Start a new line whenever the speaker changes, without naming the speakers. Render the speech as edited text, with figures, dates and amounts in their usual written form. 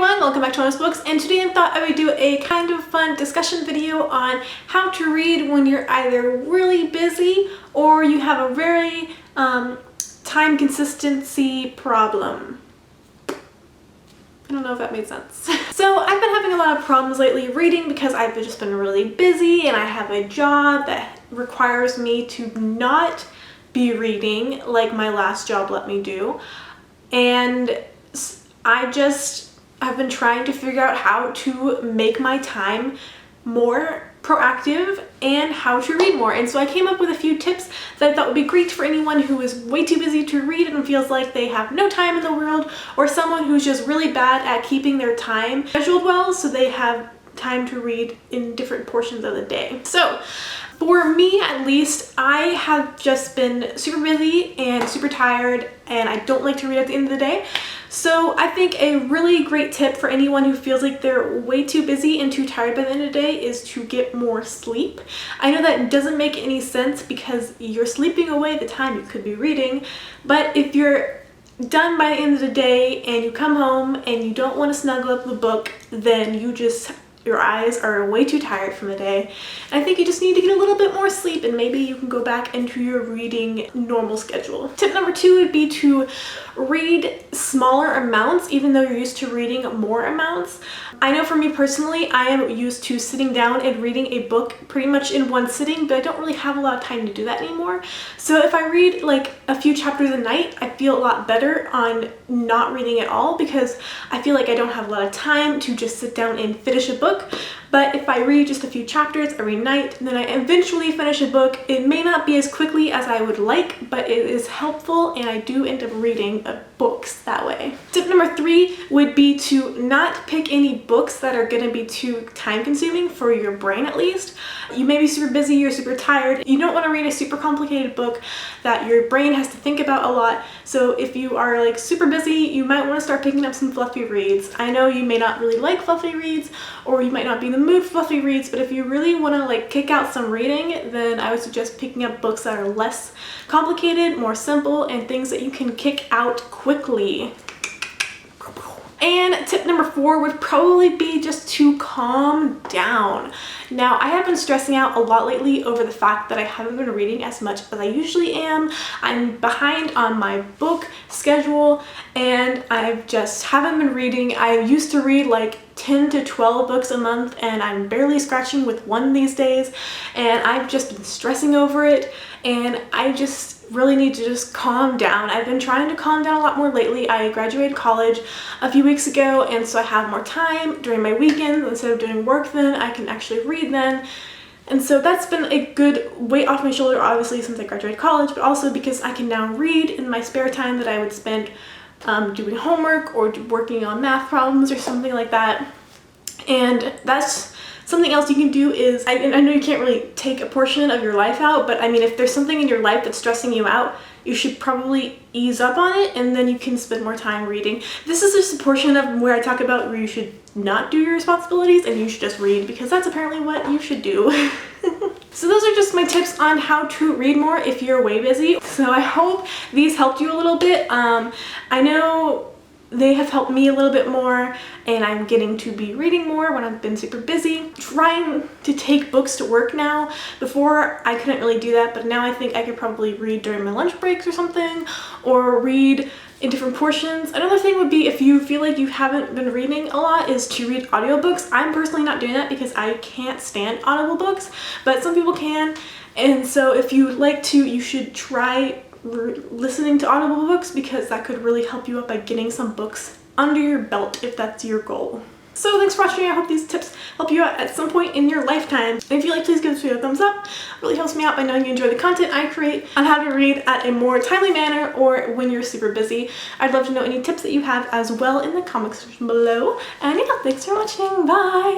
everyone, welcome back to Wanderlust Books, and today I thought I would do a kind of fun discussion video on how to read when you're either really busy or you have a very time consistency problem. I don't know if that made sense. So I've been having a lot of problems lately reading because I've just been really busy and I have a job that requires me to not be reading like my last job let me do. And I've been trying to figure out how to make my time more proactive and how to read more. And so I came up with a few tips that I thought would be great for anyone who is way too busy to read and feels like they have no time in the world, or someone who's just really bad at keeping their time scheduled well so they have time to read in different portions of the day. So for me, at least, I have just been super busy and super tired, and I don't like to read at the end of the day. So I think a really great tip for anyone who feels like they're way too busy and too tired by the end of the day is to get more sleep. I know that doesn't make any sense because you're sleeping away the time you could be reading, but if you're done by the end of the day and you come home and you don't want to snuggle up the book, then your eyes are way too tired from the day. And I think you just need to get a little bit more sleep, and maybe you can go back into your reading normal schedule. Tip number 2 would be to read smaller amounts even though you're used to reading more amounts. I know for me personally, I am used to sitting down and reading a book pretty much in one sitting, but I don't really have a lot of time to do that anymore. So if I read like a few chapters a night, I feel a lot better on not reading at all because I feel like I don't have a lot of time to just sit down and finish a book. But if I read just a few chapters every night, then I eventually finish a book. It may not be as quickly as I would like, but it is helpful and I do end up reading books that way. Tip number 3 would be to not pick any books that are going to be too time consuming for your brain at least. You may be super busy, you're super tired. You don't want to read a super complicated book that your brain has to think about a lot. So if you are like super busy, you might want to start picking up some fluffy reads. I know you may not really like fluffy reads, or you might not be in the mood for fluffy reads, but if you really want to like kick out some reading, then I would suggest picking up books that are less complicated, more simple, and things that you can kick out quickly. And tip number 4 would probably be just to calm down. Now, I have been stressing out a lot lately over the fact that I haven't been reading as much as I usually am. I'm behind on my book schedule and I just haven't been reading. I used to read like 10 to 12 books a month and I'm barely scratching with one these days, and I've just been stressing over it, and I just really need to just calm down. I've been trying to calm down a lot more lately. I graduated college a few weeks ago, and so I have more time during my weekends. Instead of doing work then, I can actually read then. And so that's been a good weight off my shoulder, obviously, since I graduated college, but also because I can now read in my spare time that I would spend doing homework or working on math problems or something like that. And that's something else you can do is, I know you can't really take a portion of your life out, but I mean, if there's something in your life that's stressing you out, you should probably ease up on it, and then you can spend more time reading. This is just a portion of where I talk about where you should not do your responsibilities and you should just read, because that's apparently what you should do. So those are just my tips on how to read more if you're way busy. So I hope these helped you a little bit. I know they have helped me a little bit more, and I'm getting to be reading more when I've been super busy. Trying to take books to work now. Before I couldn't really do that, but now I think I could probably read during my lunch breaks or something, or read in different portions. Another thing would be, if you feel like you haven't been reading a lot, is to read audiobooks. I'm personally not doing that because I can't stand audible books, but some people can. And so if you like to, you should try listening to audible books, because that could really help you up by getting some books under your belt if that's your goal. So thanks for watching. I hope these tips help you out at some point in your lifetime. And if you like, please give this video a thumbs up. It really helps me out by knowing you enjoy the content I create on how to read at a more timely manner or when you're super busy. I'd love to know any tips that you have as well in the comment section below. And yeah, thanks for watching. Bye!